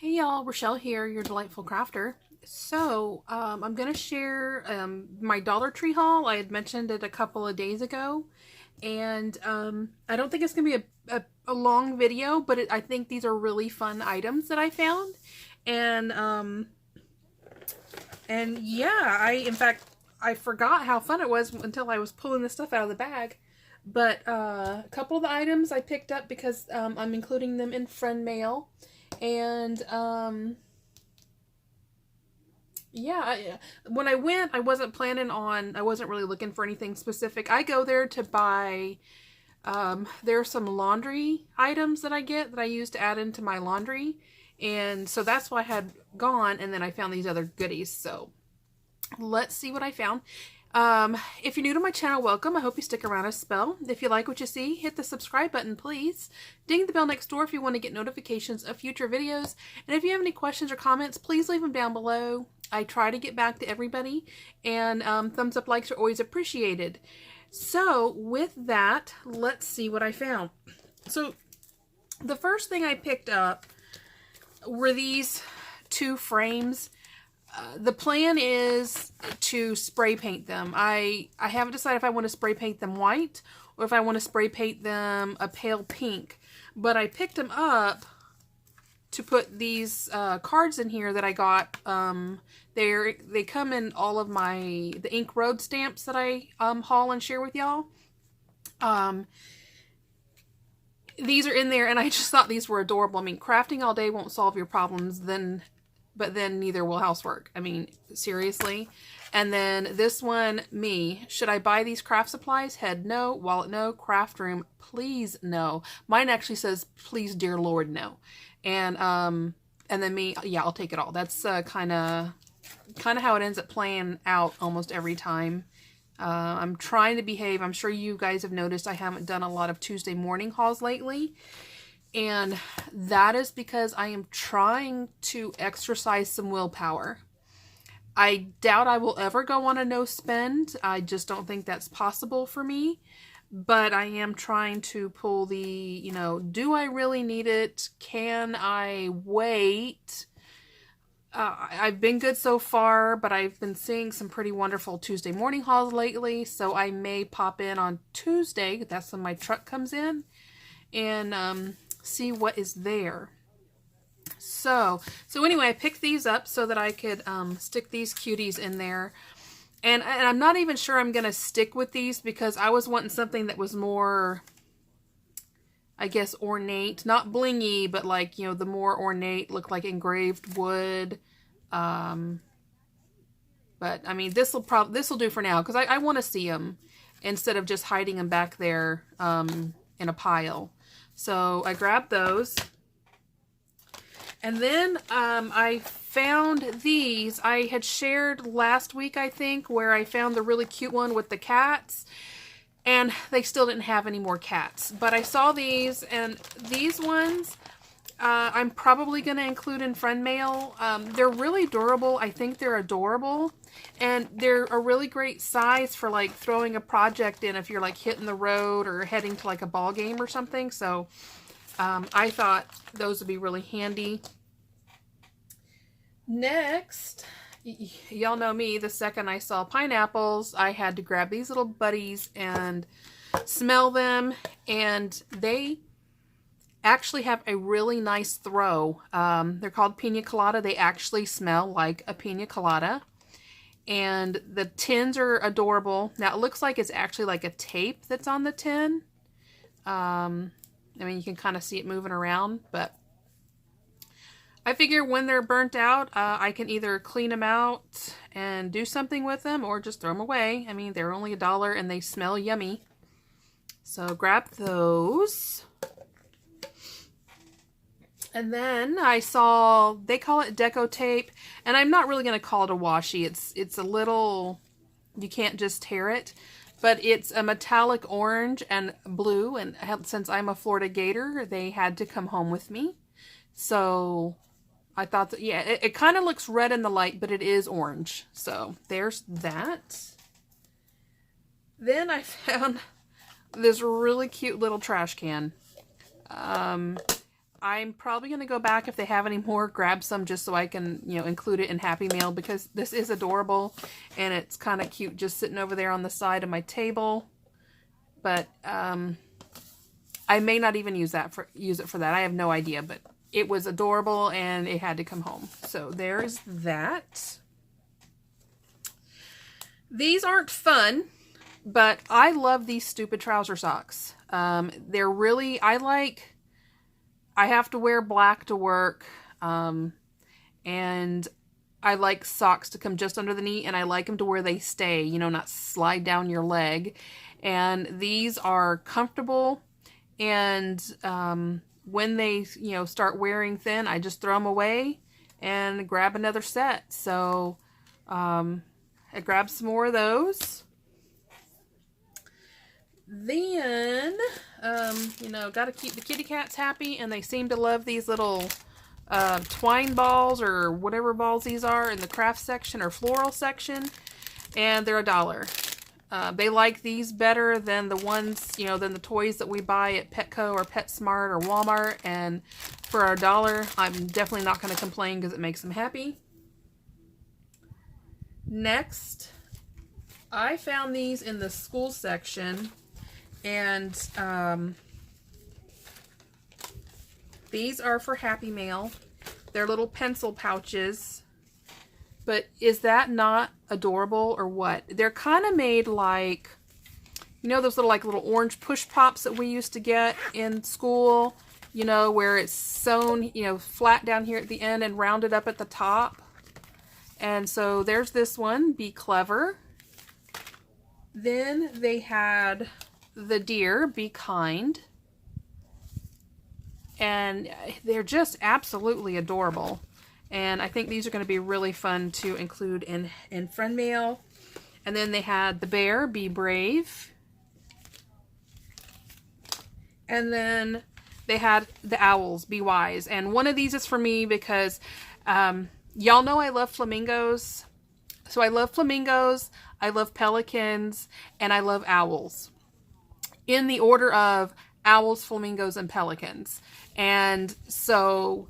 Hey y'all, Rochelle here, your delightful crafter. So, I'm going to share my Dollar Tree haul. I had mentioned it a couple of days ago, and I don't think it's going to be a long video, but I think these are really fun items that I found. And yeah, in fact, I forgot how fun it was until I was pulling this stuff out of the bag. But a couple of the items I picked up because I'm including them in friend mail. And yeah, when I went, I wasn't really looking for anything specific. I go there to buy, there are some laundry items that I get that I use to add into my laundry. And so that's why I had gone, and then I found these other goodies. So let's see what I found. If you're new to my channel, welcome. I hope you stick around a spell. If you like what you see, hit the subscribe button, please. Ding the bell next door if you want to get notifications of future videos. And if you have any questions or comments, please leave them down below. I try to get back to everybody, and thumbs up, likes are always appreciated. So with that, let's see what I found. So the first thing I picked up were these two frames. The plan is to spray paint them. I haven't decided if I want to spray paint them white or if I want to spray paint them a pale pink. But I picked them up to put these cards in here that I got. They come in all of the ink road stamps that I haul and share with y'all. These are in there, and I just thought these were adorable. I mean, crafting all day won't solve your problems, but then neither will housework. I mean, seriously. And then this one, me. Should I buy these craft supplies? Head no. Wallet no. Craft room, please no. Mine actually says, please dear Lord, no. And then me, yeah, I'll take it all. That's kind of how it ends up playing out almost every time. I'm trying to behave. I'm sure you guys have noticed I haven't done a lot of Tuesday morning hauls lately. And that is because I am trying to exercise some willpower. I doubt I will ever go on a no spend. I just don't think that's possible for me. But I am trying to pull the, do I really need it? Can I wait? I've been good so far, but I've been seeing some pretty wonderful Tuesday morning hauls lately. So I may pop in on Tuesday. That's when my truck comes in. And see what is there. So anyway, I picked these up so that I could stick these cuties in there. And I'm not even sure I'm going to stick with these because I was wanting something that was more, I guess, ornate. Not blingy, but like, the more ornate, look like engraved wood. But I mean, this will do for now because I want to see them instead of just hiding them back there in a pile. So I grabbed those. And then I found these. I had shared last week, I think, where I found the really cute one with the cats. And they still didn't have any more cats. But I saw these, and these ones I'm probably going to include in friend mail. They're really durable. I think they're adorable. And they're a really great size for like throwing a project in if you're like hitting the road or heading to like a ball game or something. So I thought those would be really handy. Next, y'all know me, the second I saw pineapples, I had to grab these little buddies and smell them. And they actually have a really nice throw. They're called pina colada. They actually smell like a pina colada. And the tins are adorable. Now, it looks like it's actually like a tape that's on the tin. I mean, you can kind of see it moving around, but I figure when they're burnt out, I can either clean them out and do something with them or just throw them away. I mean, they're only $1 and they smell yummy. So grab those. And then I saw, they call it deco tape, and I'm not really going to call it a washi. It's a little, you can't just tear it, but it's a metallic orange and blue, and since I'm a Florida Gator, they had to come home with me. So I thought that, yeah, it kind of looks red in the light, but it is orange. So there's that. Then I found this really cute little trash can. I'm probably going to go back if they have any more, grab some just so I can, you know, include it in Happy Mail, because this is adorable and it's kind of cute just sitting over there on the side of my table. But I may not even use it for that. I have no idea, but it was adorable and it had to come home. So there's that. These aren't fun, but I love these stupid trouser socks. They're really, I have to wear black to work, and I like socks to come just under the knee, and I like them to where they stay, you know, not slide down your leg. And these are comfortable, and when they, you know, start wearing thin, I just throw them away and grab another set. So I grabbed some more of those. Then, you know, got to keep the kitty cats happy, and they seem to love these little twine balls or whatever balls these are in the craft section or floral section, and they're $1. They like these better than the ones, you know, than the toys that we buy at Petco or PetSmart or Walmart, and for $1, I'm definitely not going to complain because it makes them happy. Next, I found these in the school section. And these are for Happy Mail. They're little pencil pouches. But is that not adorable or what? They're kind of made like, you know, those little orange push pops that we used to get in school, you know, where it's sewn, you know, flat down here at the end and rounded up at the top. And so there's this one, Be Clever. Then they had the deer, Be Kind, and they're just absolutely adorable, and I think these are going to be really fun to include in friend mail. And then they had the bear, Be Brave, and then they had the owls, Be Wise. And one of these is for me because y'all know I love flamingos, so I love flamingos, I love pelicans, and I love owls, in the order of owls, flamingos, and pelicans. And so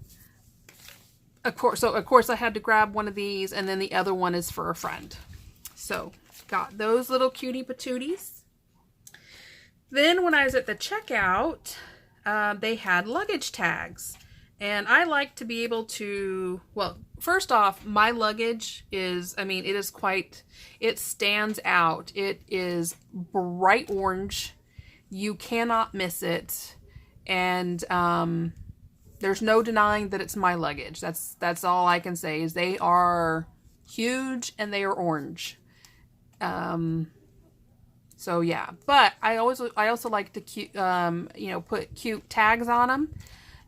of course I had to grab one of these, and then the other one is for a friend. So got those little cutie patooties. Then when I was at the checkout, they had luggage tags, and I like to be able to, well, first off, my luggage is, I mean, it stands out. It is bright orange. You cannot miss it, and there's no denying that it's my luggage. That's all I can say, is they are huge and they are orange. So yeah, but I also like to you know, put cute tags on them,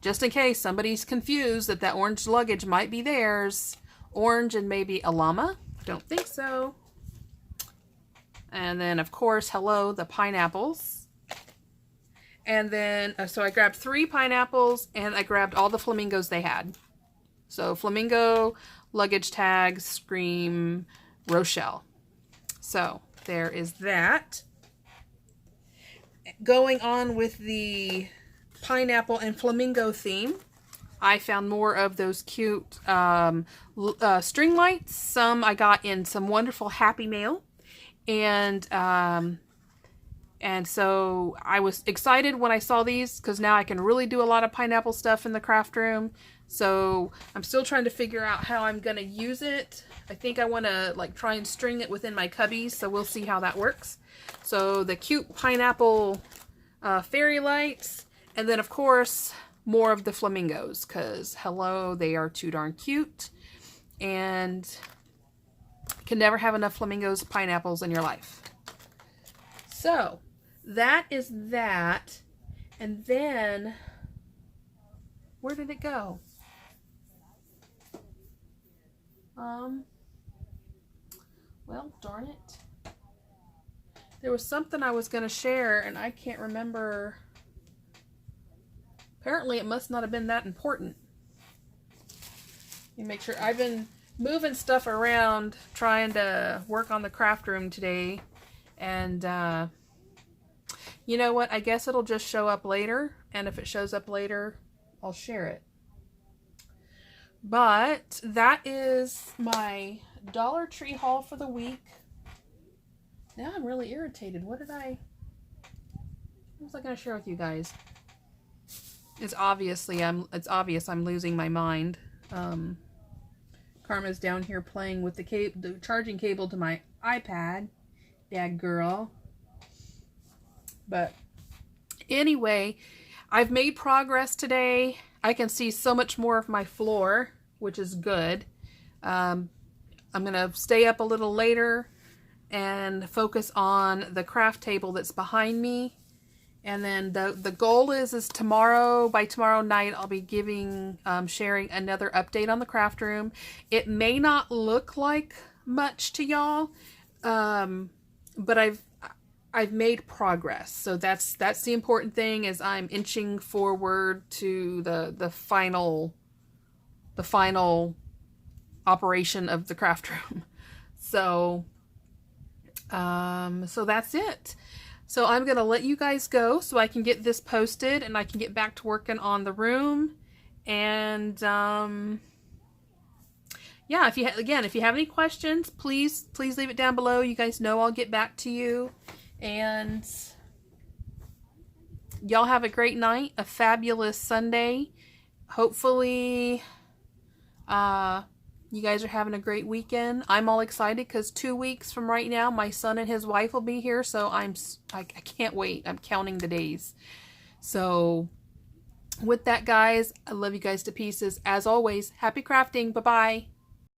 just in case somebody's confused that orange luggage might be theirs. Orange and maybe a llama. Don't think so. And then of course, hello, the pineapples. And then, so I grabbed 3 pineapples, and I grabbed all the flamingos they had. So flamingo, luggage tags, Scream, Rochelle. So there is that. Going on with the pineapple and flamingo theme, I found more of those cute string lights. Some I got in some wonderful Happy Mail. And so I was excited when I saw these, because now I can really do a lot of pineapple stuff in the craft room. So I'm still trying to figure out how I'm going to use it. I think I want to like try and string it within my cubbies, so we'll see how that works. So the cute pineapple fairy lights, and then of course more of the flamingos, because hello, they are too darn cute, and can never have enough flamingos, pineapples in your life. So that is that. And then, where did it go? Well, darn it. There was something I was going to share, and I can't remember. Apparently, it must not have been that important. Let me make sure. I've been moving stuff around, trying to work on the craft room today. And, you know what? I guess it'll just show up later. And if it shows up later, I'll share it. But that is my Dollar Tree haul for the week. Now I'm really irritated. What was I going to share with you guys? It's obvious I'm losing my mind. Karma's down here playing with the charging cable to my iPad. Bad girl. But anyway, I've made progress today. I can see so much more of my floor, which is good. I'm going to stay up a little later and focus on the craft table that's behind me. And then the goal is by tomorrow night, I'll be sharing another update on the craft room. It may not look like much to y'all, but I've made progress. So that's the important thing, is I'm inching forward to the final operation of the craft room. So that's it. So I'm going to let you guys go so I can get this posted and I can get back to working on the room. And yeah, if you have any questions, please leave it down below. You guys know I'll get back to you. And y'all have a great night, a fabulous Sunday. Hopefully you guys are having a great weekend. I'm all excited because 2 weeks from right now, my son and his wife will be here. So I can't wait. I'm counting the days. So with that, guys, I love you guys to pieces. As always, happy crafting. Bye-bye.